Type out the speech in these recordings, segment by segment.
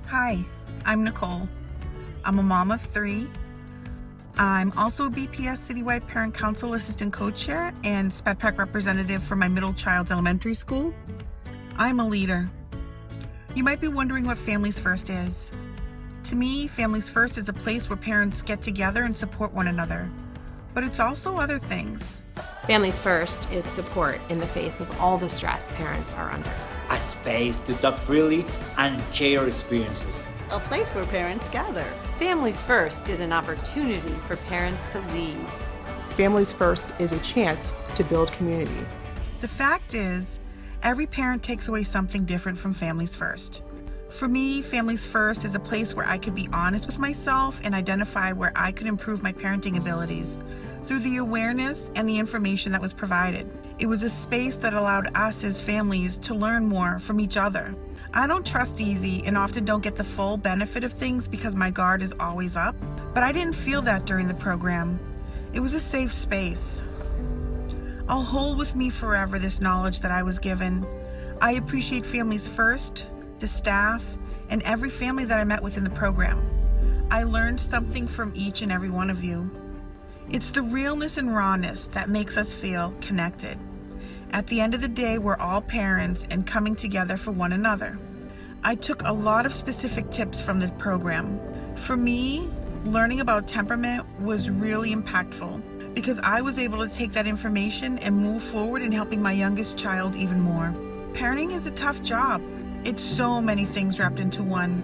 Hi, I'm Nicole. I'm a mom of 3. I'm also a BPS Citywide Parent Council Assistant Co-Chair and SPEDPAC representative for my middle child's elementary school. I'm a leader. You might be wondering what Families First is. To me, Families First is a place where parents get together and support one another. But it's also other things. Families First is support in the face of all the stress parents are under. A space to talk freely and share experiences. A place where parents gather. Families First is an opportunity for parents to lead. Families First is a chance to build community. The fact is, every parent takes away something different from Families First. For me, Families First is a place where I could be honest with myself and identify where I could improve my parenting abilities through the awareness and the information that was provided. It was a space that allowed us as families to learn more from each other. I don't trust easy and often don't get the full benefit of things because my guard is always up, but I didn't feel that during the program. It was a safe space. I'll hold with me forever this knowledge that I was given. I appreciate Families First, the staff, and every family that I met with in the program. I learned something from each and every one of you. It's the realness and rawness that makes us feel connected. At the end of the day, we're all parents and coming together for one another. I took a lot of specific tips from the program. For me, learning about temperament was really impactful because I was able to take that information and move forward in helping my youngest child even more. Parenting is a tough job. It's so many things wrapped into one.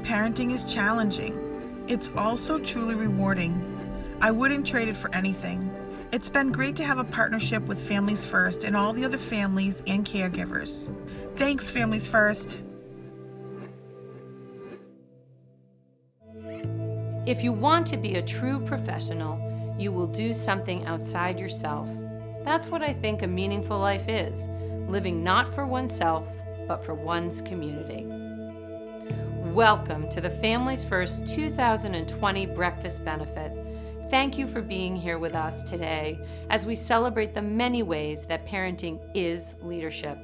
Parenting is challenging. It's also truly rewarding. I wouldn't trade it for anything. It's been great to have a partnership with Families First and all the other families and caregivers. Thanks, Families First. If you want to be a true professional, you will do something outside yourself. That's what I think a meaningful life is, living not for oneself, but for one's community. Welcome to the Families First 2020 Breakfast Benefit. Thank you for being here with us today as we celebrate the many ways that parenting is leadership.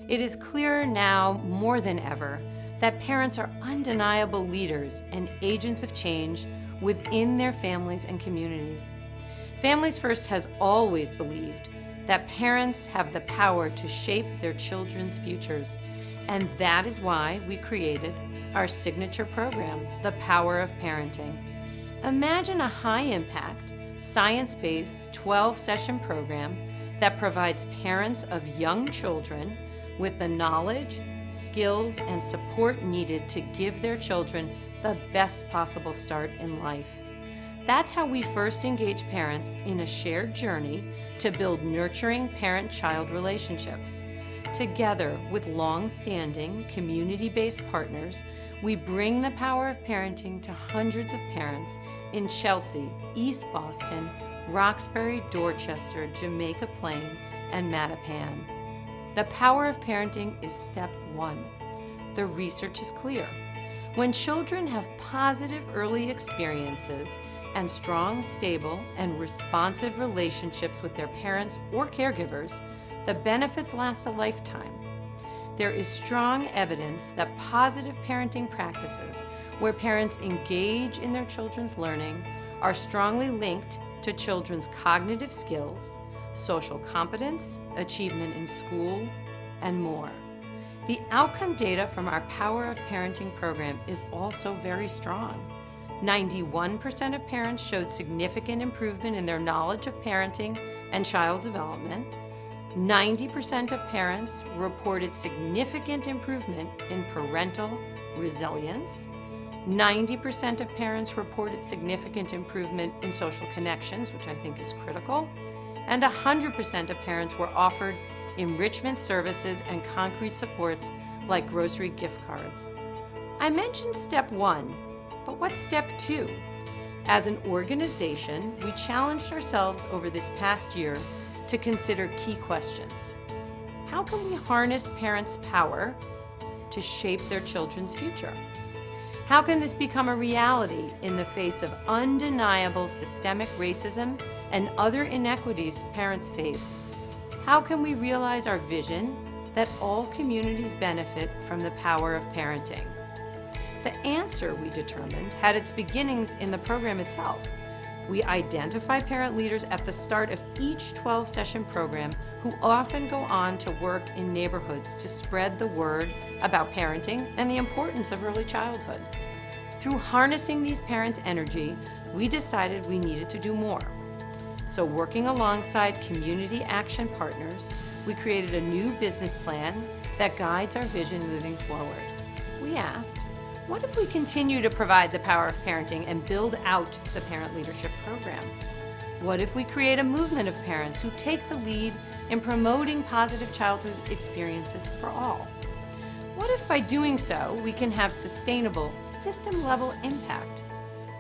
It is clearer now more than ever that parents are undeniable leaders and agents of change within their families and communities. Families First has always believed that parents have the power to shape their children's futures, and that is why we created our signature program, The Power of Parenting. Imagine a high-impact, science-based 12-session program that provides parents of young children with the knowledge, skills, and support needed to give their children the best possible start in life. That's how we first engage parents in a shared journey to build nurturing parent-child relationships. Together with long-standing, community-based partners, we bring the power of parenting to hundreds of parents in Chelsea, East Boston, Roxbury, Dorchester, Jamaica Plain, and Mattapan. The power of parenting is step 1. The research is clear. When children have positive early experiences and strong, stable, and responsive relationships with their parents or caregivers, the benefits last a lifetime. There is strong evidence that positive parenting practices, where parents engage in their children's learning, are strongly linked to children's cognitive skills, social competence, achievement in school, and more. The outcome data from our Power of Parenting program is also very strong. 91% of parents showed significant improvement in their knowledge of parenting and child development. 90% of parents reported significant improvement in parental resilience. 90% of parents reported significant improvement in social connections, which I think is critical. And 100% of parents were offered enrichment services and concrete supports like grocery gift cards. I mentioned step 1, but what's step 2? As an organization, we challenged ourselves over this past year to consider key questions. How can we harness parents' power to shape their children's future? How can this become a reality in the face of undeniable systemic racism and other inequities parents face? How can we realize our vision that all communities benefit from the power of parenting? The answer, we determined, had its beginnings in the program itself. We identify parent leaders at the start of each 12-session program who often go on to work in neighborhoods to spread the word about parenting and the importance of early childhood. Through harnessing these parents' energy, we decided we needed to do more. So working alongside community action partners, we created a new business plan that guides our vision moving forward. We asked, what if we continue to provide the power of parenting and build out the Parent Leadership Program? What if we create a movement of parents who take the lead in promoting positive childhood experiences for all? What if by doing so, we can have sustainable, system-level impact?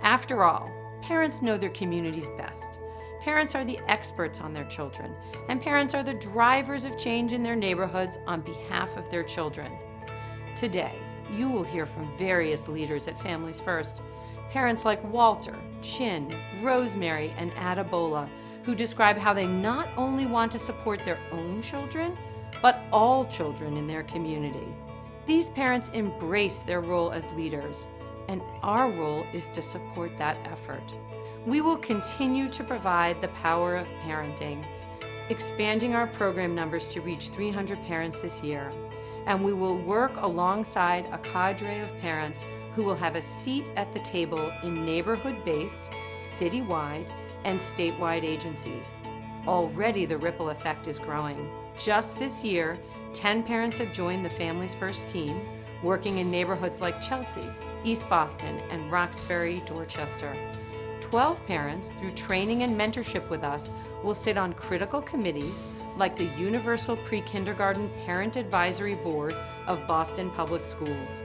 After all, parents know their communities best. Parents are the experts on their children, and parents are the drivers of change in their neighborhoods on behalf of their children. Today, you will hear from various leaders at Families First, parents like Walter, Chin, Rosemary, and Adabola, who describe how they not only want to support their own children, but all children in their community. These parents embrace their role as leaders, and our role is to support that effort. We will continue to provide the power of parenting, expanding our program numbers to reach 300 parents this year. And we will work alongside a cadre of parents who will have a seat at the table in neighborhood-based, citywide, and statewide agencies. Already the ripple effect is growing. Just this year, 10 parents have joined the Families First team, working in neighborhoods like Chelsea, East Boston, and Roxbury, Dorchester. 12 parents, through training and mentorship with us, will sit on critical committees like the Universal Pre-Kindergarten Parent Advisory Board of Boston Public Schools.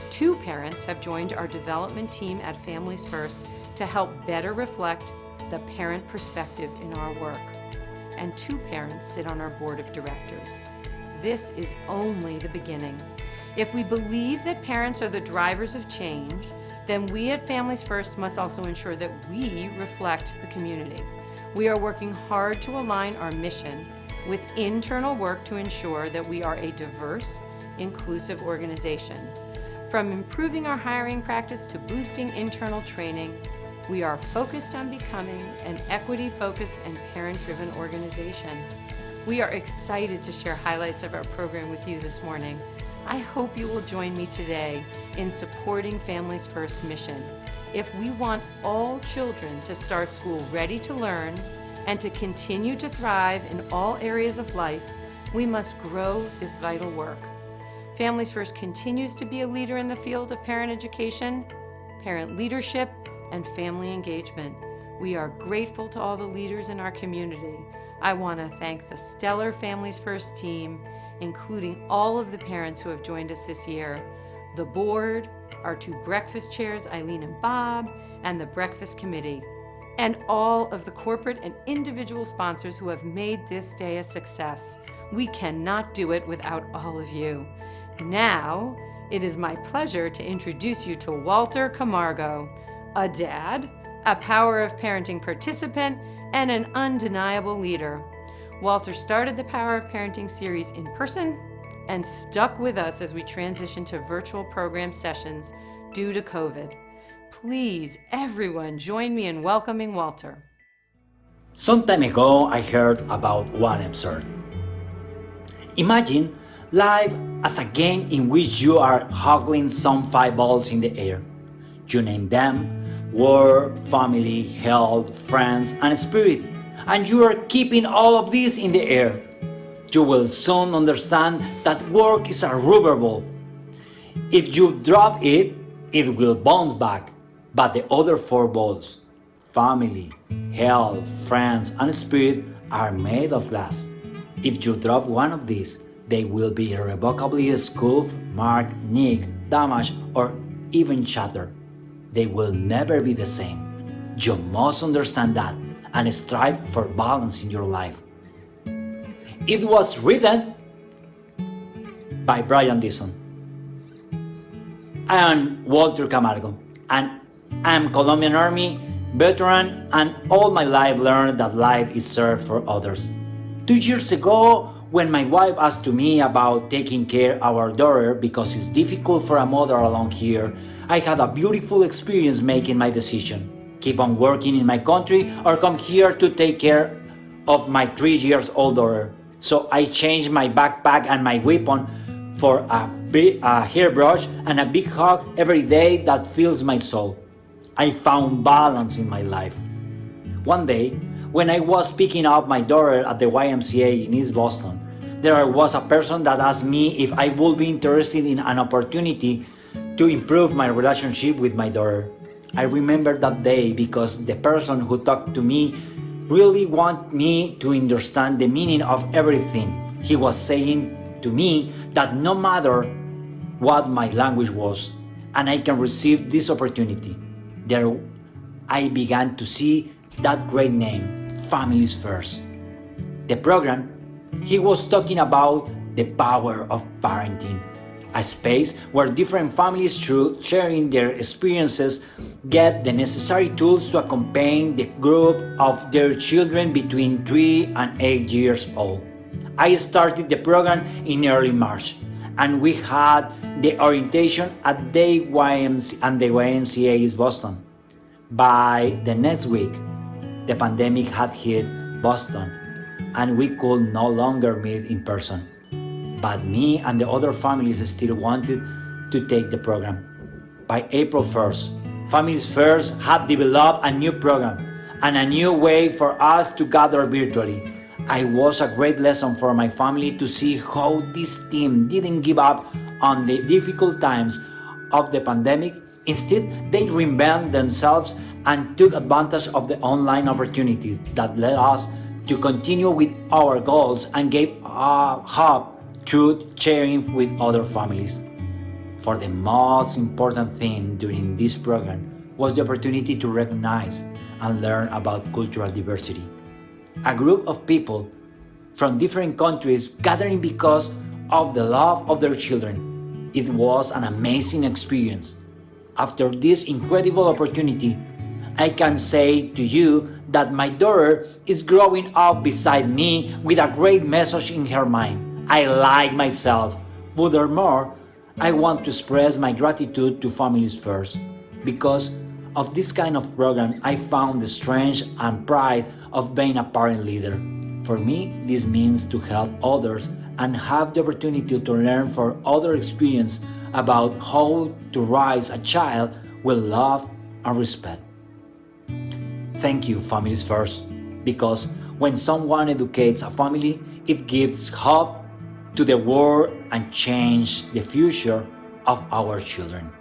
2 parents have joined our development team at Families First to help better reflect the parent perspective in our work. And 2 parents sit on our board of directors. This is only the beginning. If we believe that parents are the drivers of change, then we at Families First must also ensure that we reflect the community. We are working hard to align our mission with internal work to ensure that we are a diverse, inclusive organization. From improving our hiring practice to boosting internal training, we are focused on becoming an equity-focused and parent-driven organization. We are excited to share highlights of our program with you this morning. I hope you will join me today in supporting Families First's mission. If we want all children to start school ready to learn and to continue to thrive in all areas of life, we must grow this vital work. Families First continues to be a leader in the field of parent education, parent leadership, and family engagement. We are grateful to all the leaders in our community. I want to thank the stellar Families First team, including all of the parents who have joined us this year, the board, our 2 breakfast chairs, Eileen and Bob, and the breakfast committee, and all of the corporate and individual sponsors who have made this day a success. We cannot do it without all of you. Now, it is my pleasure to introduce you to Walter Camargo, a dad, a Power of Parenting participant, and an undeniable leader. Walter started the Power of Parenting series in person and stuck with us as we transitioned to virtual program sessions due to COVID. Please, everyone, join me in welcoming Walter. Some time ago, I heard about one episode. Imagine life as a game in which you are juggling some 5 balls in the air. You name them work, family, health, friends, and spirit, and you are keeping all of these in the air. You will soon understand that work is a rubber ball. If you drop it, it will bounce back. But the other 4 balls, family, health, friends, and spirit, are made of glass. If you drop one of these, they will be irrevocably scuffed, marked, nicked, damaged, or even shattered. They will never be the same. You must understand that and strive for balance in your life. It was written by Brian Dixon. I am Walter Camargo, and I am Colombian Army veteran, and all my life learned that life is served for others. 2 years ago, when my wife asked me about taking care of our daughter because it's difficult for a mother alone here, I had a beautiful experience making my decision. Keep on working in my country or come here to take care of my 3-year-old daughter. So I changed my backpack and my weapon for a hairbrush and a big hug every day that fills my soul. I found balance in my life. One day, when I was picking up my daughter at the YMCA in East Boston, there was a person that asked me if I would be interested in an opportunity to improve my relationship with my daughter. I remember that day because the person who talked to me really wanted me to understand the meaning of everything. He was saying to me that no matter what my language was, and I can receive this opportunity. There I began to see that great name, Families First. The program, he was talking about the power of parenting, a space where different families, through sharing their experiences, get the necessary tools to accompany the growth of their children between 3 and 8 years old. I started the program in early March, and we had the orientation at the YMCA East Boston. By the next week, the pandemic had hit Boston, and we could no longer meet in person. But me and the other families still wanted to take the program. By April 1st, Families First had developed a new program and a new way for us to gather virtually. It was a great lesson for my family to see how this team didn't give up on the difficult times of the pandemic. Instead, they reinvented themselves and took advantage of the online opportunities that led us to continue with our goals and gave hope through sharing with other families. For the most important thing during this program was the opportunity to recognize and learn about cultural diversity. A group of people from different countries gathering because of the love of their children. It was an amazing experience. After this incredible opportunity, I can say to you that my daughter is growing up beside me with a great message in her mind. I like myself. Furthermore, I want to express my gratitude to Families First. Because of this kind of program, I found the strength and pride of being a parent leader. For me, this means to help others and have the opportunity to learn from other experience about how to raise a child with love and respect. Thank you, Families First, because when someone educates a family, it gives hope to the world and changes the future of our children.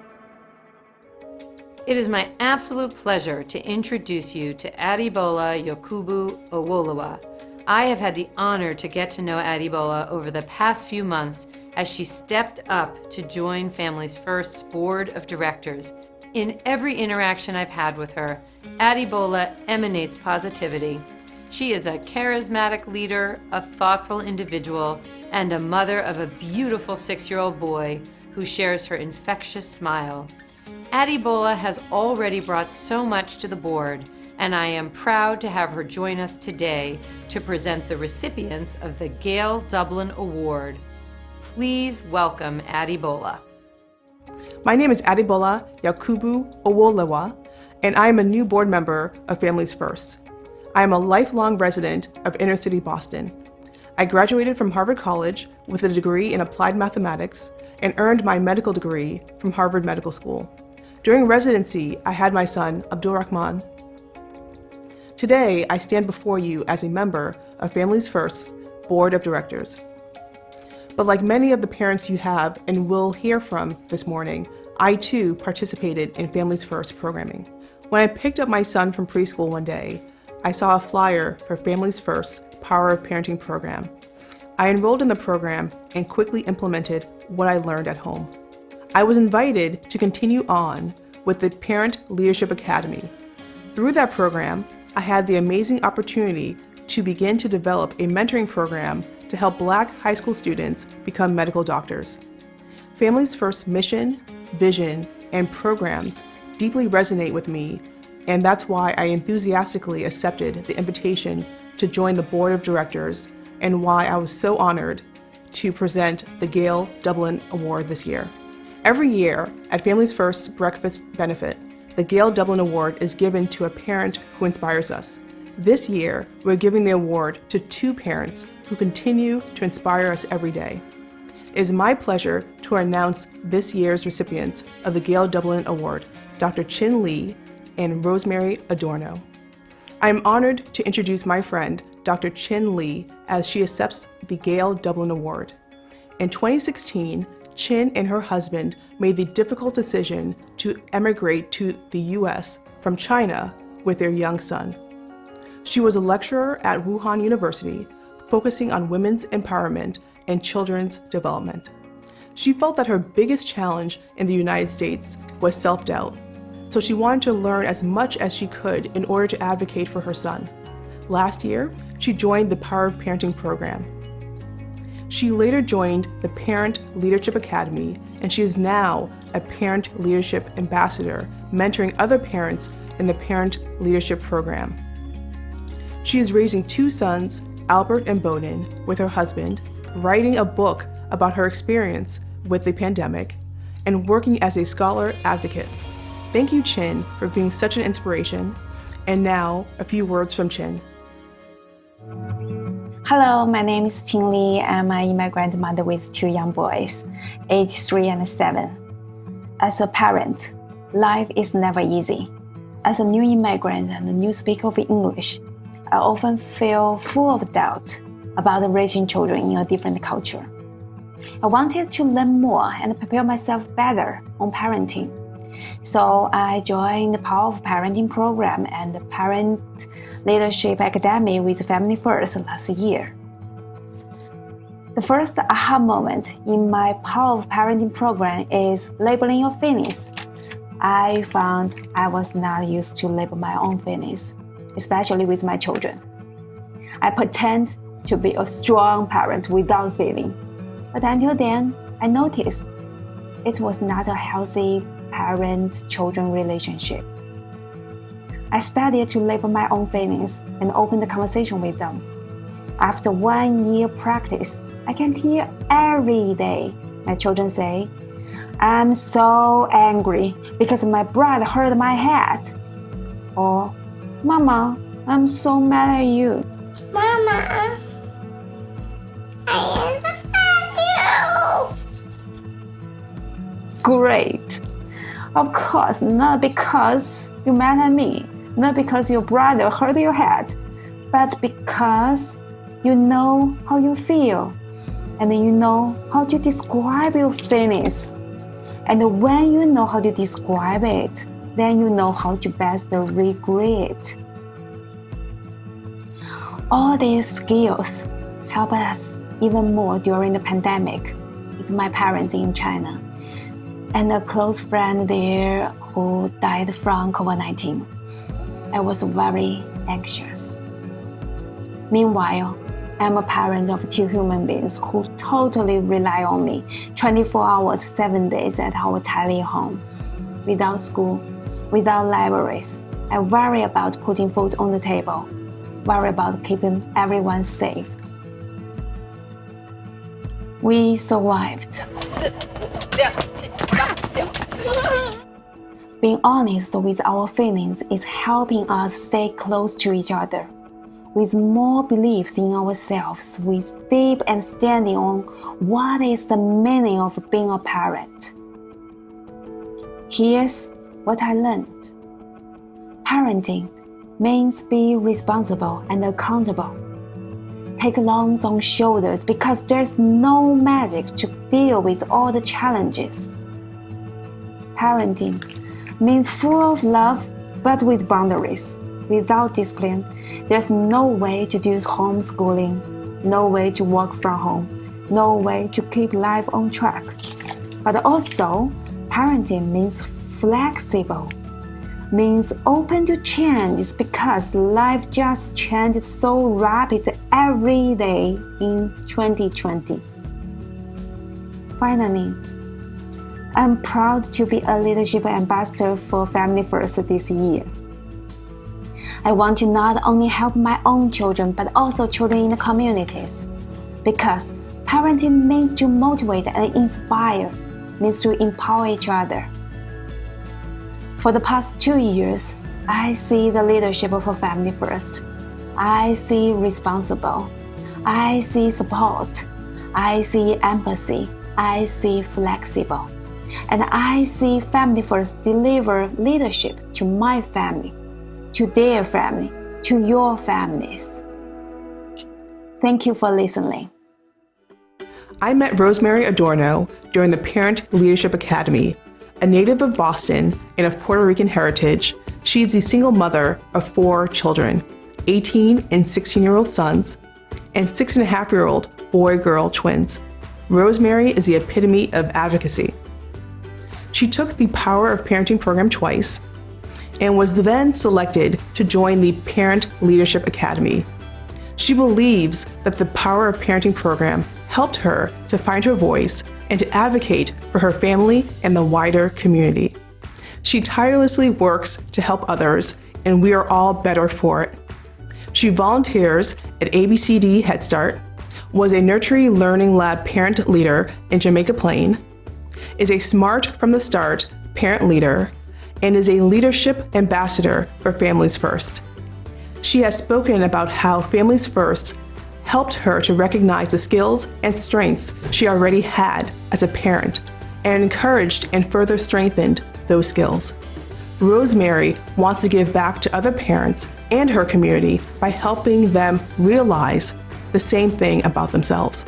It is my absolute pleasure to introduce you to Adebola Yakubu Owolowo. I have had the honor to get to know Adebola over the past few months as she stepped up to join Families First's board of directors. In every interaction I've had with her, Adebola emanates positivity. She is a charismatic leader, a thoughtful individual, and a mother of a beautiful 6-year-old boy who shares her infectious smile. Adebola has already brought so much to the board, and I am proud to have her join us today to present the recipients of the Gail Dublin Award. Please welcome Adebola. My name is Adebola Yakubu Owolowo, and I am a new board member of Families First. I am a lifelong resident of inner city Boston. I graduated from Harvard College with a degree in applied mathematics and earned my medical degree from Harvard Medical School. During residency, I had my son, Abdulrahman. Today, I stand before you as a member of Families First's Board of Directors. But like many of the parents you have and will hear from this morning, I too participated in Families First programming. When I picked up my son from preschool one day, I saw a flyer for Families First's Power of Parenting program. I enrolled in the program and quickly implemented what I learned at home. I was invited to continue on with the Parent Leadership Academy. Through that program, I had the amazing opportunity to begin to develop a mentoring program to help Black high school students become medical doctors. Families First's mission, vision, and programs deeply resonate with me, and that's why I enthusiastically accepted the invitation to join the board of directors and why I was so honored to present the Gail Dublin Award this year. Every year, at Families First's breakfast benefit, the Gail Dublin Award is given to a parent who inspires us. This year, we're giving the award to 2 parents who continue to inspire us every day. It is my pleasure to announce this year's recipients of the Gail Dublin Award, Dr. Chin Lee and Rosemary Adorno. I am honored to introduce my friend, Dr. Chin Lee, as she accepts the Gail Dublin Award. In 2016, Chin and her husband made the difficult decision to emigrate to the US from China with their young son. She was a lecturer at Wuhan University, focusing on women's empowerment and children's development. She felt that her biggest challenge in the United States was self-doubt, so she wanted to learn as much as she could in order to advocate for her son. Last year, she joined the Power of Parenting program. She later joined the Parent Leadership Academy, and she is now a Parent Leadership Ambassador, mentoring other parents in the Parent Leadership program. She is raising 2 sons, Albert and Bowden, with her husband, writing a book about her experience with the pandemic, and working as a scholar advocate. Thank you, Chin, for being such an inspiration. And now, a few words from Chin. Hello, my name is Chin Lee. I'm an immigrant mother with 2 young boys, aged 3 and 7. As a parent, life is never easy. As a new immigrant and a new speaker of English, I often feel full of doubt about raising children in a different culture. I wanted to learn more and prepare myself better on parenting. So I joined the Power of Parenting program and the Parent Leadership Academy with Family First last year. The first aha moment in my Power of Parenting program is labeling your feelings. I found I was not used to label my own feelings, especially with my children. I pretend to be a strong parent without feeling. But until then, I noticed it was not a healthy parent-children relationship. I started to label my own feelings and open the conversation with them. After 1 year practice, I can hear every day my children say, "I'm so angry because my brother hurt my head." Or, "Mama, I'm so mad at you." Mama, I love you. Great. Of course, not because you're mad at me, not because your brother hurt your head, but because you know how you feel, and you know how to describe your feelings. And when you know how to describe it, then you know how to best regret. All these skills help us even more during the pandemic with my parents in China and a close friend there who died from COVID-19. I was very anxious. Meanwhile, I'm a parent of 2 human beings who totally rely on me 24 hours, 7 days at our tiny home. Without school, without libraries, I worry about putting food on the table, worry about keeping everyone safe. We survived. Being honest with our feelings is helping us stay close to each other. With more beliefs in ourselves, with deep understanding on what is the meaning of being a parent. Here's what I learned. Parenting means be responsible and accountable. Take lungs on shoulders because there's no magic to deal with all the challenges. Parenting means full of love but with boundaries. Without discipline, there's no way to do homeschooling, no way to work from home, no way to keep life on track. But also, parenting means flexible, means open to change because life just changed so rapid every day in 2020. Finally, I'm proud to be a leadership ambassador for Family First this year. I want to not only help my own children, but also children in the communities. Because parenting means to motivate and inspire, means to empower each other. For the past 2 years, I see the leadership of a family first. I see responsible. I see support. I see empathy. I see flexible. And I see family first deliver leadership to my family, to their family, to your families. Thank you for listening. I met Rosemary Adorno during the Parent Leadership Academy. A native of Boston and of Puerto Rican heritage, she is the single mother of 4 children, 18 and 16-year-old sons, and 6.5-year-old boy-girl twins. Rosemary is the epitome of advocacy. She took the Power of Parenting program twice and was then selected to join the Parent Leadership Academy. She believes that the Power of Parenting program helped her to find her voice and to advocate for her family and the wider community. She tirelessly works to help others, and we are all better for it. She volunteers at ABCD Head Start, was a Nursery Learning Lab parent leader in Jamaica Plain, is a Smart from the Start parent leader, and is a leadership ambassador for Families First. She has spoken about how Families First helped her to recognize the skills and strengths she already had as a parent and encouraged and further strengthened those skills. Rosemary wants to give back to other parents and her community by helping them realize the same thing about themselves.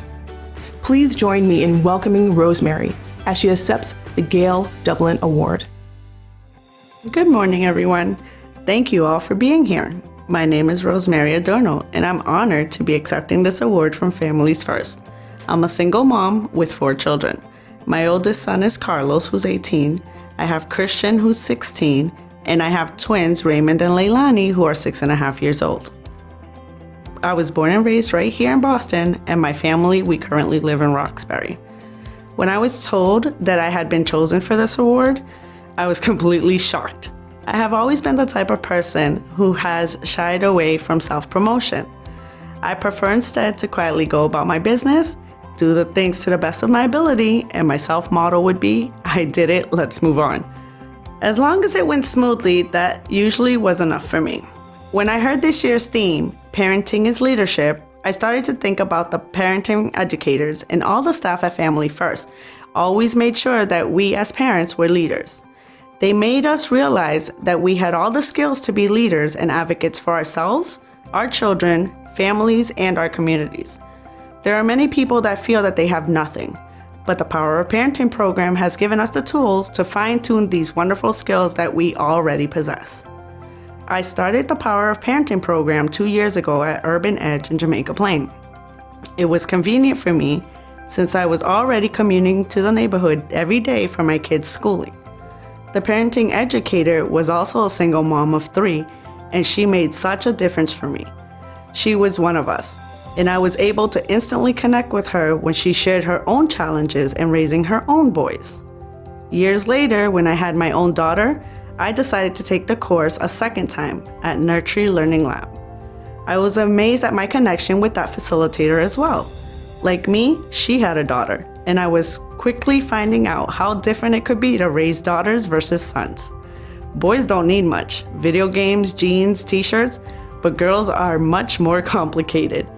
Please join me in welcoming Rosemary as she accepts the Gail Dublin Award. Good morning, everyone. Thank you all for being here. My name is Rosemary Adorno, and I'm honored to be accepting this award from Families First. I'm a single mom with 4 children. My oldest son is Carlos, who's 18. I have Christian, who's 16, and I have twins, Raymond and Leilani, who are 6.5 years old. I was born and raised right here in Boston, and my family, we currently live in Roxbury. When I was told that I had been chosen for this award, I was completely shocked. I have always been the type of person who has shied away from self-promotion. I prefer instead to quietly go about my business, do the things to the best of my ability, and my self-motto would be, I did it, let's move on. As long as it went smoothly, that usually was enough for me. When I heard this year's theme, Parenting is Leadership, I started to think about the parenting educators and all the staff at Family First always made sure that we as parents were leaders. They made us realize that we had all the skills to be leaders and advocates for ourselves, our children, families, and our communities. There are many people that feel that they have nothing, but the Power of Parenting program has given us the tools to fine-tune these wonderful skills that we already possess. I started the Power of Parenting program 2 years ago at Urban Edge in Jamaica Plain. It was convenient for me since I was already commuting to the neighborhood every day for my kids' schooling. The parenting educator was also a single mom of 3, and she made such a difference for me. She was one of us, and I was able to instantly connect with her when she shared her own challenges in raising her own boys. Years later, when I had my own daughter, I decided to take the course a second time at Nursery Learning Lab. I was amazed at my connection with that facilitator as well. Like me, she had a daughter, and I was quickly finding out how different it could be to raise daughters versus sons. Boys don't need much, video games, jeans, t-shirts, but girls are much more complicated,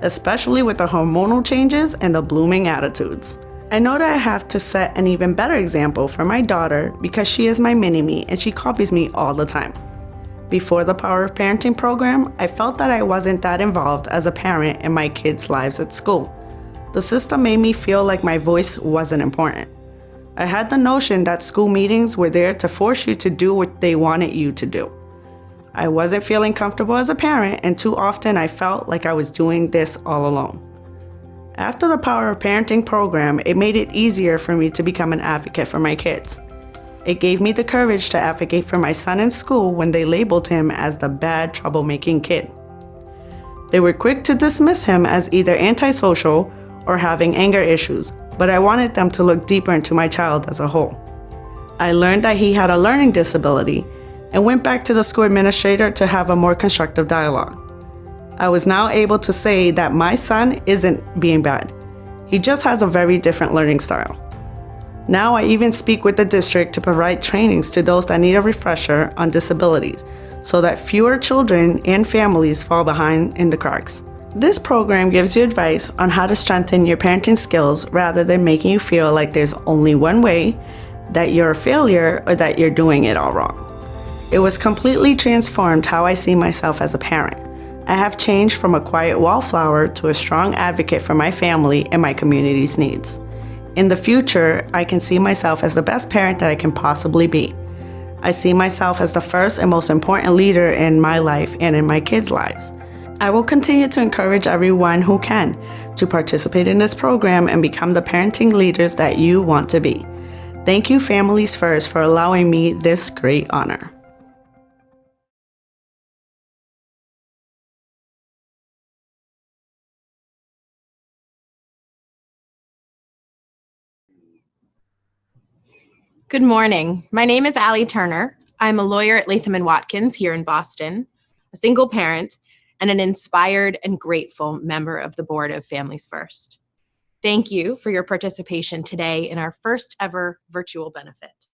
especially with the hormonal changes and the blooming attitudes. I know that I have to set an even better example for my daughter because she is my mini-me and she copies me all the time. Before the Power of Parenting program, I felt that I wasn't that involved as a parent in my kids' lives at school. The system made me feel like my voice wasn't important. I had the notion that school meetings were there to force you to do what they wanted you to do. I wasn't feeling comfortable as a parent, and too often I felt like I was doing this all alone. After the Power of Parenting program, it made it easier for me to become an advocate for my kids. It gave me the courage to advocate for my son in school when they labeled him as the bad, troublemaking kid. They were quick to dismiss him as either antisocial or having anger issues, but I wanted them to look deeper into my child as a whole. I learned that he had a learning disability and went back to the school administrator to have a more constructive dialogue. I was now able to say that my son isn't being bad. He just has a very different learning style. Now I even speak with the district to provide trainings to those that need a refresher on disabilities so that fewer children and families fall behind in the cracks. This program gives you advice on how to strengthen your parenting skills rather than making you feel like there's only one way, that you're a failure, or that you're doing it all wrong. It was completely transformed how I see myself as a parent. I have changed from a quiet wallflower to a strong advocate for my family and my community's needs. In the future, I can see myself as the best parent that I can possibly be. I see myself as the first and most important leader in my life and in my kids' lives. I will continue to encourage everyone who can to participate in this program and become the parenting leaders that you want to be. Thank you, Families First, for allowing me this great honor. Good morning. My name is Allie Turner. I'm a lawyer at Latham & Watkins here in Boston, a single parent, and an inspired and grateful member of the board of Families First. Thank you for your participation today in our first ever virtual benefit.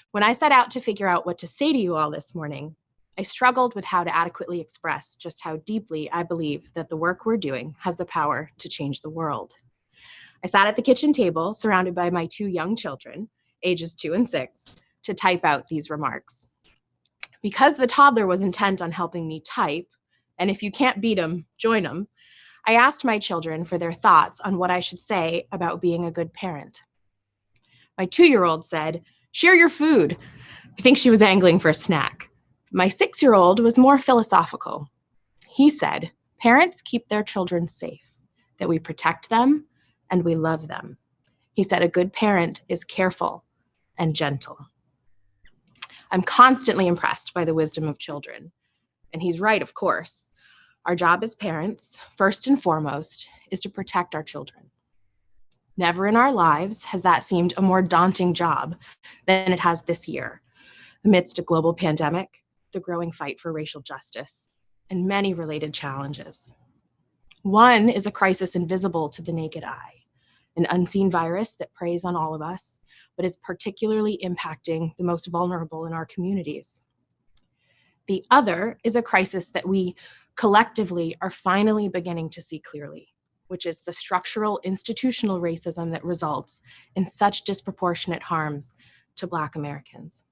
When I set out to figure out what to say to you all this morning, I struggled with how to adequately express just how deeply I believe that the work we're doing has the power to change the world. I sat at the kitchen table surrounded by my two young children, ages 2 and 6, to type out these remarks. Because the toddler was intent on helping me type, and if you can't beat them, join them, I asked my children for their thoughts on what I should say about being a good parent. My 2-year-old said, "Share your food." I think she was angling for a snack. My 6-year-old was more philosophical. He said, "Parents keep their children safe, that we protect them and we love them." He said, "A good parent is careful and gentle." I'm constantly impressed by the wisdom of children. And he's right, of course. Our job as parents, first and foremost, is to protect our children. Never in our lives has that seemed a more daunting job than it has this year, amidst a global pandemic, the growing fight for racial justice, and many related challenges. One is a crisis invisible to the naked eye, an unseen virus that preys on all of us, but is particularly impacting the most vulnerable in our communities. The other is a crisis that we collectively are finally beginning to see clearly, which is the structural institutional racism that results in such disproportionate harms to Black Americans.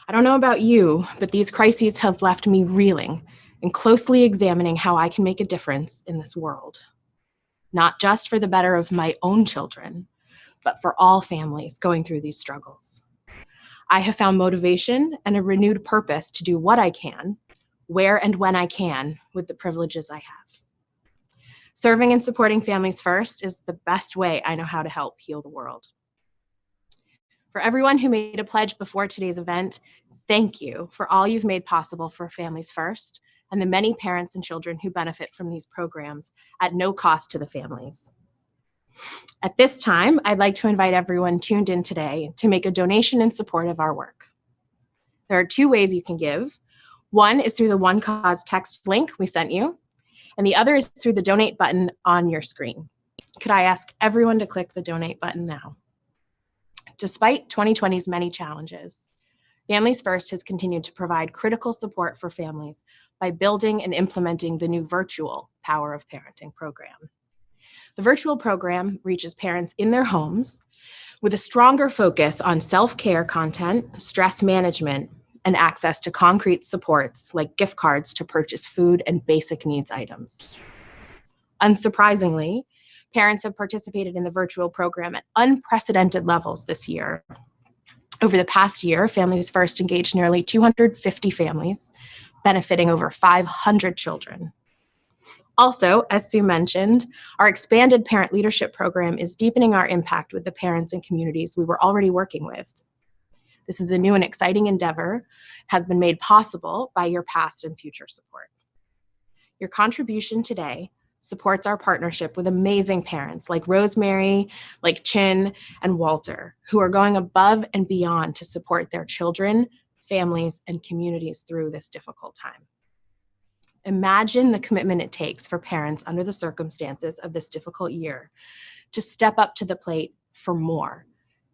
I don't know about you, but these crises have left me reeling and closely examining how I can make a difference in this world, not just for the better of my own children, but for all families going through these struggles. I have found motivation and a renewed purpose to do what I can, where and when I can, with the privileges I have. Serving and supporting Families First is the best way I know how to help heal the world. For everyone who made a pledge before today's event, thank you for all you've made possible for Families First and the many parents and children who benefit from these programs at no cost to the families. At this time, I'd like to invite everyone tuned in today to make a donation in support of our work. There are 2 ways you can give. One is through the One Cause text link we sent you, and the other is through the donate button on your screen. Could I ask everyone to click the donate button now? Despite 2020's many challenges, Families First has continued to provide critical support for families by building and implementing the new virtual Power of Parenting program. The virtual program reaches parents in their homes with a stronger focus on self-care content, stress management, and access to concrete supports like gift cards to purchase food and basic needs items. Unsurprisingly, parents have participated in the virtual program at unprecedented levels this year. Over the past year, Families First engaged nearly 250 families, benefiting over 500 children. Also, as Sue mentioned, our expanded parent leadership program is deepening our impact with the parents and communities we were already working with. This is a new and exciting endeavor, has been made possible by your past and future support. Your contribution today supports our partnership with amazing parents like Rosemary, like Chin, and Walter, who are going above and beyond to support their children, families, and communities through this difficult time. Imagine the commitment it takes for parents under the circumstances of this difficult year to step up to the plate for more,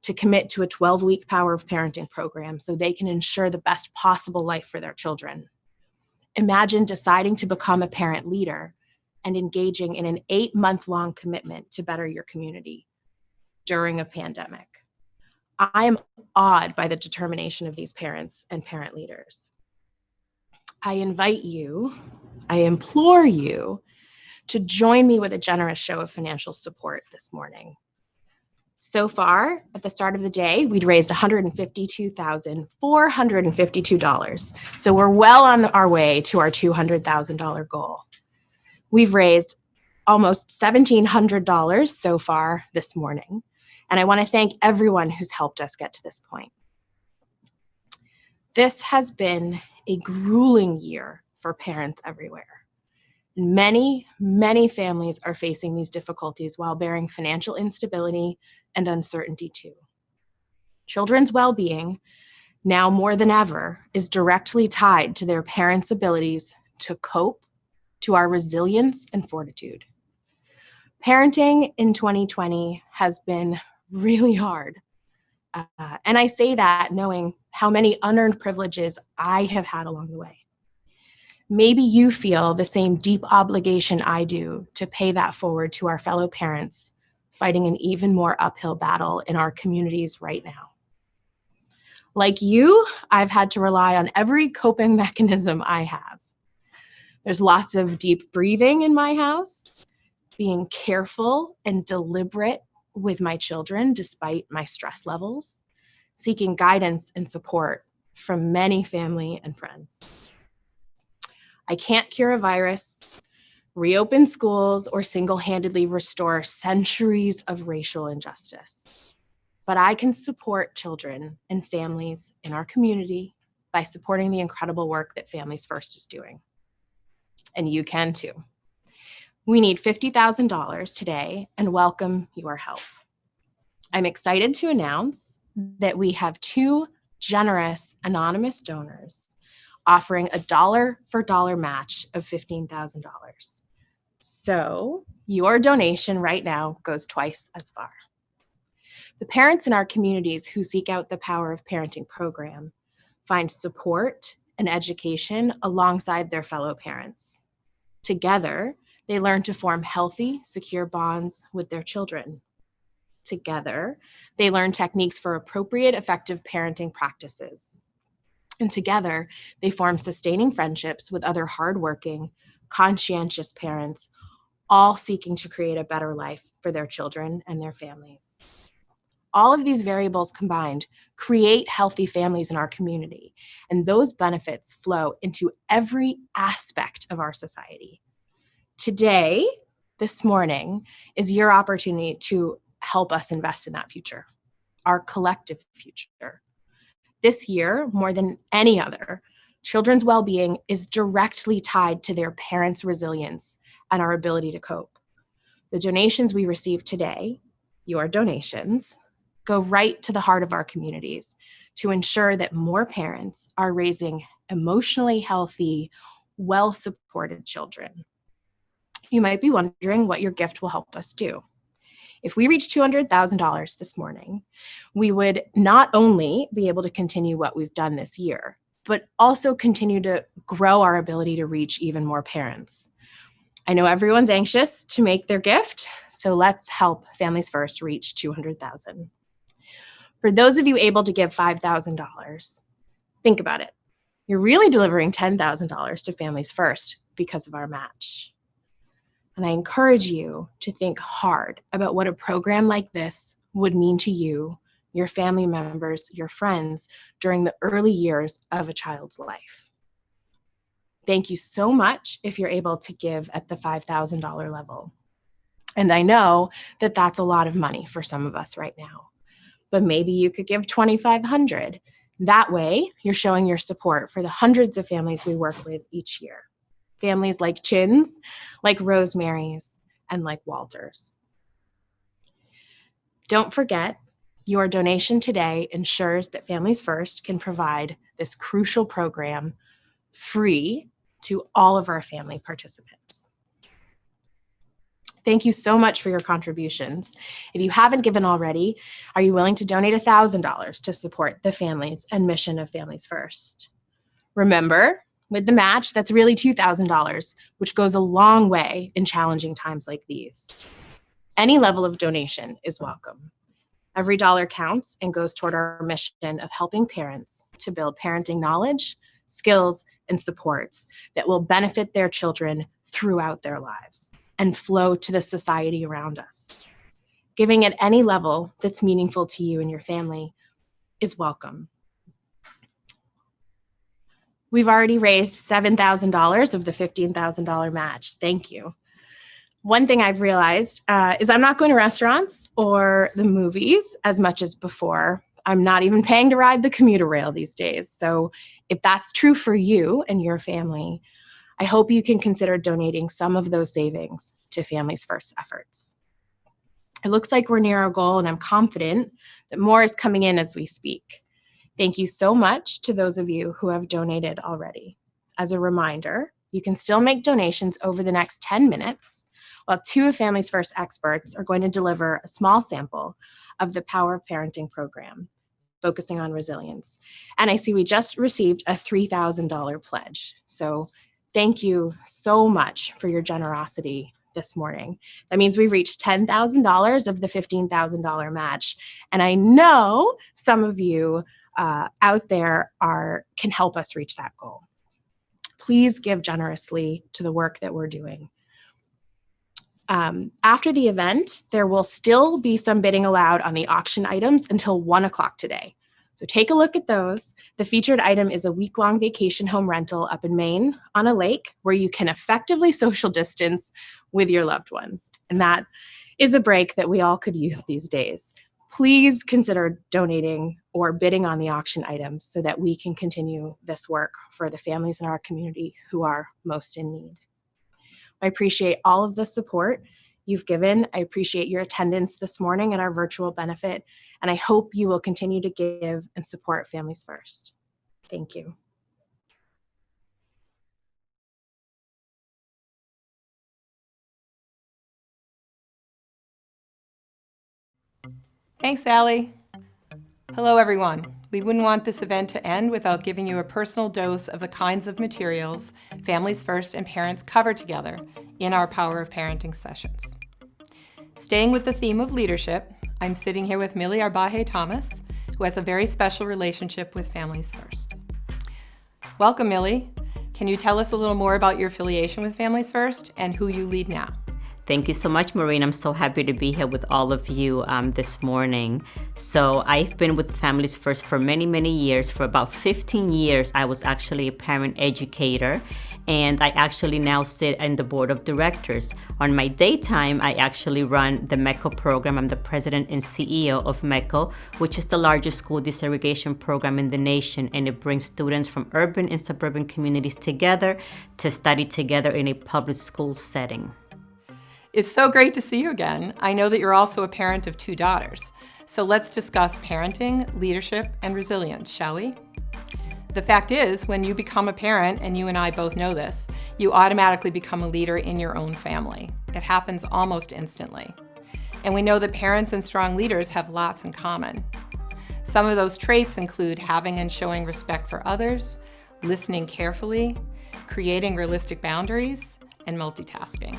to commit to a 12-week Power of Parenting program so they can ensure the best possible life for their children. Imagine deciding to become a parent leader and engaging in an 8-month-long commitment to better your community during a pandemic. I am awed by the determination of these parents and parent leaders. I invite you, I implore you to join me with a generous show of financial support this morning. So far, at the start of the day, we'd raised $152,452. So we're well on our way to our $200,000 goal. We've raised almost $1,700 so far this morning, and I want to thank everyone who's helped us get to this point. This has been a grueling year for parents everywhere. Many, many families are facing these difficulties while bearing financial instability and uncertainty too. Children's well-being, now more than ever, is directly tied to their parents' abilities to cope, to our resilience and fortitude. Parenting in 2020 has been really hard. And I say that knowing how many unearned privileges I have had along the way. Maybe you feel the same deep obligation I do to pay that forward to our fellow parents fighting an even more uphill battle in our communities right now. Like you, I've had to rely on every coping mechanism I have. There's lots of deep breathing in my house, being careful and deliberate with my children despite my stress levels, seeking guidance and support from many family and friends. I can't cure a virus, reopen schools, or single-handedly restore centuries of racial injustice. But I can support children and families in our community by supporting the incredible work that Families First is doing. And you can too. We need $50,000 today and welcome your help. I'm excited to announce that we have 2 generous anonymous donors offering a dollar-for-dollar match of $15,000. So your donation right now goes twice as far. The parents in our communities who seek out the Power of Parenting program find support and education alongside their fellow parents. Together, they learn to form healthy, secure bonds with their children. Together, they learn techniques for appropriate, effective parenting practices. And together, they form sustaining friendships with other hardworking, conscientious parents, all seeking to create a better life for their children and their families. All of these variables combined create healthy families in our community, and those benefits flow into every aspect of our society. Today, this morning, is your opportunity to help us invest in that future, our collective future. This year, more than any other, children's well-being is directly tied to their parents' resilience and our ability to cope. The donations we receive today, your donations, go right to the heart of our communities to ensure that more parents are raising emotionally healthy, well-supported children. You might be wondering what your gift will help us do. If we reach $200,000 this morning, we would not only be able to continue what we've done this year, but also continue to grow our ability to reach even more parents. I know everyone's anxious to make their gift, so let's help Families First reach $200,000. For those of you able to give $5,000, think about it. You're really delivering $10,000 to Families First because of our match. And I encourage you to think hard about what a program like this would mean to you, your family members, your friends during the early years of a child's life. Thank you so much if you're able to give at the $5,000 level. And I know that that's a lot of money for some of us right now, but maybe you could give $2,500. That way, you're showing your support for the hundreds of families we work with each year. Families like Chin's, like Rosemary's, and like Walter's. Don't forget, your donation today ensures that Families First can provide this crucial program free to all of our family participants. Thank you so much for your contributions. If you haven't given already, are you willing to donate $1,000 to support the families and mission of Families First? Remember, with the match, that's really $2,000, which goes a long way in challenging times like these. Any level of donation is welcome. Every dollar counts and goes toward our mission of helping parents to build parenting knowledge, skills, and supports that will benefit their children throughout their lives and flow to the society around us. Giving at any level that's meaningful to you and your family is welcome. We've already raised $7,000 of the $15,000 match. Thank you. One thing I've realized is I'm not going to restaurants or the movies as much as before. I'm not even paying to ride the commuter rail these days. So if that's true for you and your family, I hope you can consider donating some of those savings to Families First efforts. It looks like we're near our goal, and I'm confident that more is coming in as we speak. Thank you so much to those of you who have donated already. As a reminder, you can still make donations over the next 10 minutes, while two of Families First experts are going to deliver a small sample of the Power of Parenting program, focusing on resilience. And I see we just received a $3,000 pledge. So thank you so much for your generosity this morning. That means we've reached $10,000 of the $15,000 match. And I know some of you out there can help us reach that goal. Please give generously to the work that we're doing. After the event, there will still be some bidding allowed on the auction items until 1 o'clock today. So take a look at those. The featured item is a week-long vacation home rental up in Maine on a lake where you can effectively social distance with your loved ones. And that is a break that we all could use these days. Please consider donating or bidding on the auction items so that we can continue this work for the families in our community who are most in need. I appreciate all of the support you've given. I appreciate your attendance this morning at our virtual benefit, and I hope you will continue to give and support Families First. Thank you. Thanks, Allie. Hello, everyone. We wouldn't want this event to end without giving you a personal dose of the kinds of materials Families First and parents cover together in our Power of Parenting sessions. Staying with the theme of leadership, I'm sitting here with Millie Arbaje-Thomas, who has a very special relationship with Families First. Welcome, Millie. Can you tell us a little more about your affiliation with Families First and who you lead now? Thank you so much, Maureen. I'm so happy to be here with all of you this morning. So I've been with Families First for many, many years. For about 15 years, I was actually a parent educator, and I actually now sit in the board of directors. On my daytime, I actually run the MECO program. I'm the president and CEO of MECO, which is the largest school desegregation program in the nation, and it brings students from urban and suburban communities together to study together in a public school setting. It's so great to see you again. I know that you're also a parent of 2 daughters. So let's discuss parenting, leadership, and resilience, shall we? The fact is, when you become a parent, and you and I both know this, you automatically become a leader in your own family. It happens almost instantly. And we know that parents and strong leaders have lots in common. Some of those traits include having and showing respect for others, listening carefully, creating realistic boundaries, and multitasking.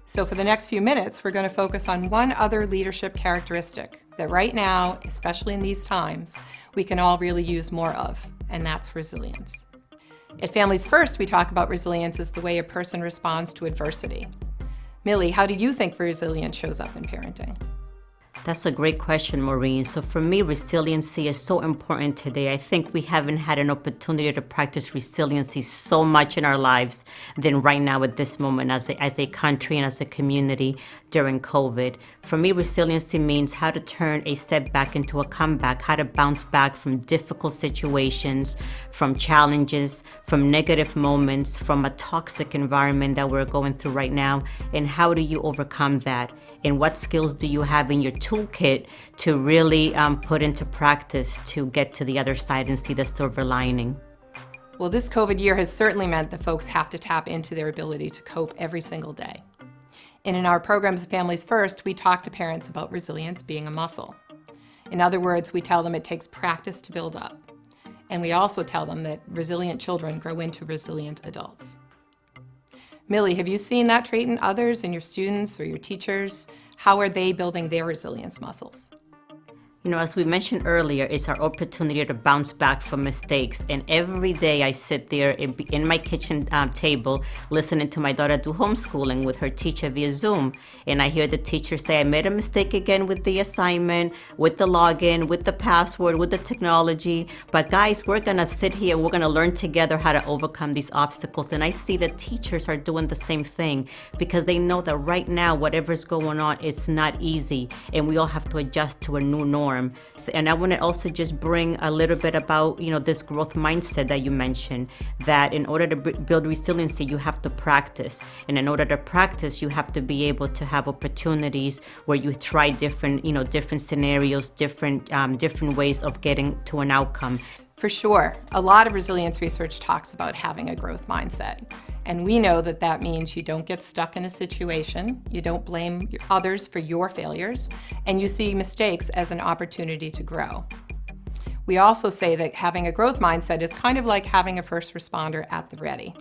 So for the next few minutes, we're going to focus on one other leadership characteristic that right now, especially in these times, we can all really use more of, and that's resilience. At Families First, we talk about resilience as the way a person responds to adversity. Millie, how do you think resilience shows up in parenting? That's a great question, Maureen. So for me, resiliency is so important today. I think we haven't had an opportunity to practice resiliency so much in our lives than right now at this moment as a country and as a community during COVID. For me, resiliency means how to turn a setback into a comeback, how to bounce back from difficult situations, from challenges, from negative moments, from a toxic environment that we're going through right now, and how do you overcome that? And what skills do you have in your toolkit to really put into practice to get to the other side and see the silver lining? Well, this COVID year has certainly meant that folks have to tap into their ability to cope every single day. And in our programs of Families First, we talk to parents about resilience being a muscle. In other words, we tell them it takes practice to build up. And we also tell them that resilient children grow into resilient adults. Millie, have you seen that trait in others, in your students or your teachers? How are they building their resilience muscles? You know, as we mentioned earlier, it's our opportunity to bounce back from mistakes. And every day I sit there in my kitchen table listening to my daughter do homeschooling with her teacher via Zoom. And I hear the teacher say, I made a mistake again with the assignment, with the login, with the password, with the technology. But guys, we're going to sit here, we're going to learn together how to overcome these obstacles. And I see that teachers are doing the same thing because they know that right now, whatever's going on, it's not easy. And we all have to adjust to a new norm. And I want to also just bring a little bit about, you know, this growth mindset that you mentioned, that in order to build resiliency, you have to practice. And in order to practice, you have to be able to have opportunities where you try different, you know, different scenarios, different ways of getting to an outcome. For sure. A lot of resilience research talks about having a growth mindset. And we know that that means you don't get stuck in a situation, you don't blame others for your failures, and you see mistakes as an opportunity to grow. We also say that having a growth mindset is kind of like having a first responder at the ready.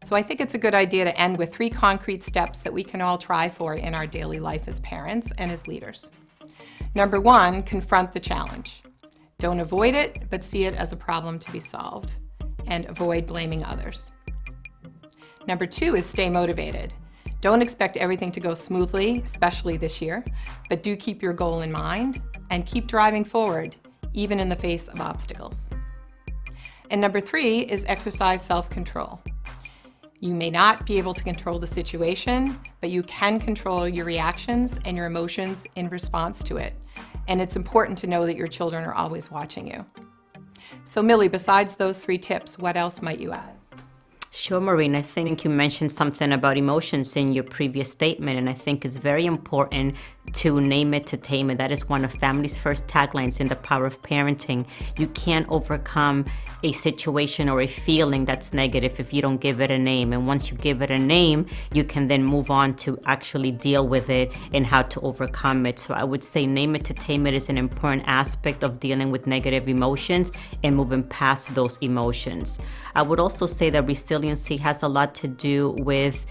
So I think it's a good idea to end with 3 concrete steps that we can all try for in our daily life as parents and as leaders. Number 1, confront the challenge. Don't avoid it, but see it as a problem to be solved, and avoid blaming others. Number 2 is stay motivated. Don't expect everything to go smoothly, especially this year, but do keep your goal in mind and keep driving forward, even in the face of obstacles. And number 3 is exercise self-control. You may not be able to control the situation, but you can control your reactions and your emotions in response to it. And it's important to know that your children are always watching you. So Millie, besides those 3 tips, what else might you add? Sure, Maureen. I think you mentioned something about emotions in your previous statement, and I think it's very important to name it to tame it. That is one of Families First taglines in The Power of Parenting. You can't overcome a situation or a feeling that's negative if you don't give it a name. And once you give it a name, you can then move on to actually deal with it and how to overcome it. So I would say name it to tame it is an important aspect of dealing with negative emotions and moving past those emotions. I would also say that resiliency has a lot to do with,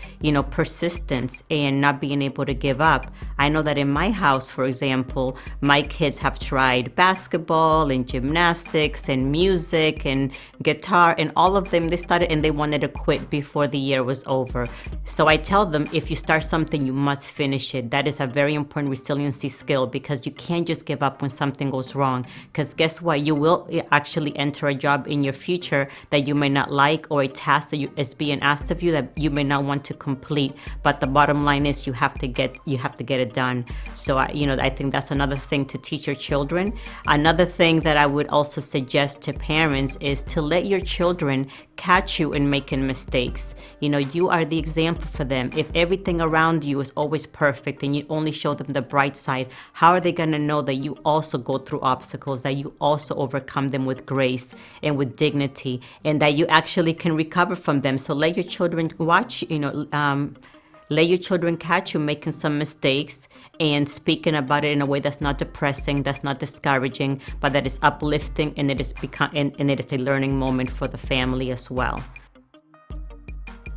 persistence and not being able to give up. I know that in my house, for example, my kids have tried basketball and gymnastics and music and guitar, and all of them, they started and they wanted to quit before the year was over. So I tell them, if you start something, you must finish it. That is a very important resiliency skill, because you can't just give up when something goes wrong. Because guess what? You will actually enter a job in your future that you may not like, or a task that is being asked of you that you may not want to complete. But the bottom line is you have to get it done. So I think that's another thing to teach your children. Another thing that I would also suggest to parents is to let your children catch you in making mistakes. You are the example for them. If everything around you is always perfect and you only show them the bright side, how are they going to know that you also go through obstacles, that you also overcome them with grace and with dignity, and that you actually can recover from them? So let your children watch, let your children catch you making some mistakes and speaking about it in a way that's not depressing, that's not discouraging, but that is uplifting, and it is a learning moment for the family as well.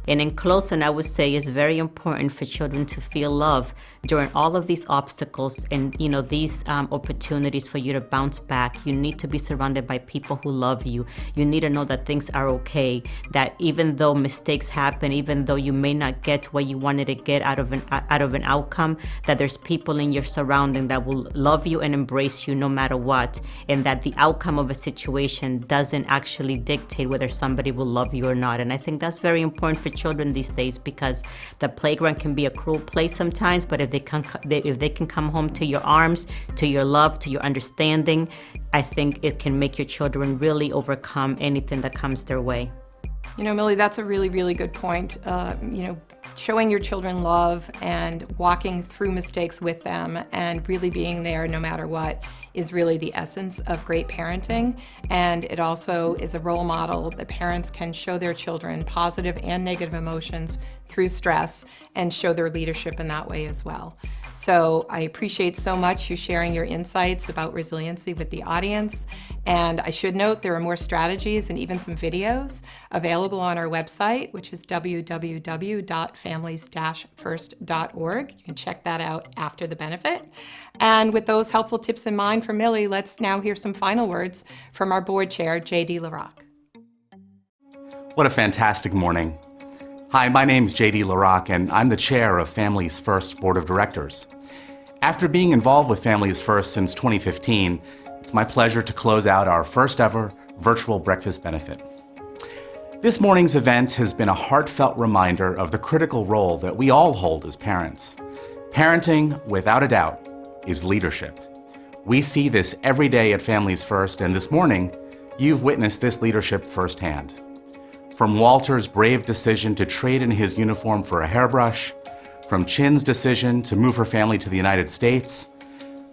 And in closing, I would say it's very important for children to feel love during all of these obstacles and these opportunities for you to bounce back. You need to be surrounded by people who love you. You need to know that things are okay, that even though mistakes happen, even though you may not get what you wanted to get out of an outcome, that there's people in your surrounding that will love you and embrace you no matter what, and that the outcome of a situation doesn't actually dictate whether somebody will love you or not. And I think that's very important for children these days, because the playground can be a cruel place sometimes, but if they can come home to your arms, to your love, to your understanding, I think it can make your children really overcome anything that comes their way. Millie, that's a really, really good point. Showing your children love and walking through mistakes with them and really being there no matter what is really the essence of great parenting. And it also is a role model that parents can show their children positive and negative emotions through stress and show their leadership in that way as well. So I appreciate so much you sharing your insights about resiliency with the audience. And I should note there are more strategies and even some videos available on our website, which is www.families-first.org. You can check that out after the benefit. And with those helpful tips in mind from Millie, let's now hear some final words from our board chair, J.D. LaRock. What a fantastic morning. Hi, my name's J.D. LaRock, and I'm the chair of Families First Board of Directors. After being involved with Families First since 2015, it's my pleasure to close out our first ever virtual breakfast benefit. This morning's event has been a heartfelt reminder of the critical role that we all hold as parents. Parenting, without a doubt, is leadership. We see this every day at Families First, and this morning, you've witnessed this leadership firsthand. From Walter's brave decision to trade in his uniform for a hairbrush, from Chin's decision to move her family to the United States,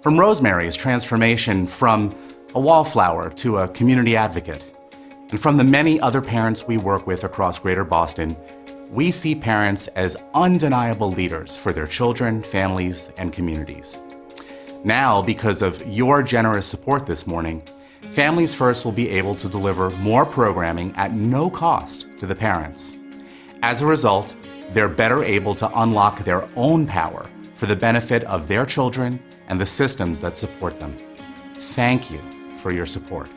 from Rosemary's transformation from a wallflower to a community advocate, and from the many other parents we work with across Greater Boston, we see parents as undeniable leaders for their children, families, and communities. Now, because of your generous support this morning, Families First will be able to deliver more programming at no cost to the parents. As a result, they're better able to unlock their own power for the benefit of their children and the systems that support them. Thank you for your support.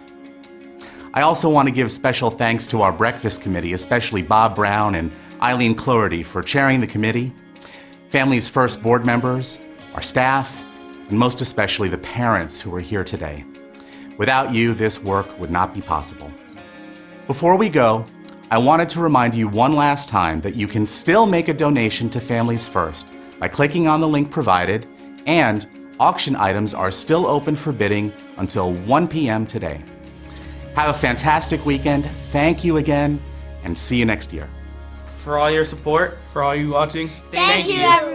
I also want to give special thanks to our breakfast committee, especially Bob Brown and Eileen Cloherty for chairing the committee, Families First board members, our staff, and most especially the parents who are here today. Without you, this work would not be possible. Before we go, I wanted to remind you one last time that you can still make a donation to Families First by clicking on the link provided, and auction items are still open for bidding until 1 p.m. today. Have a fantastic weekend. Thank you again, and see you next year. For all your support, for all you watching, thank you everyone.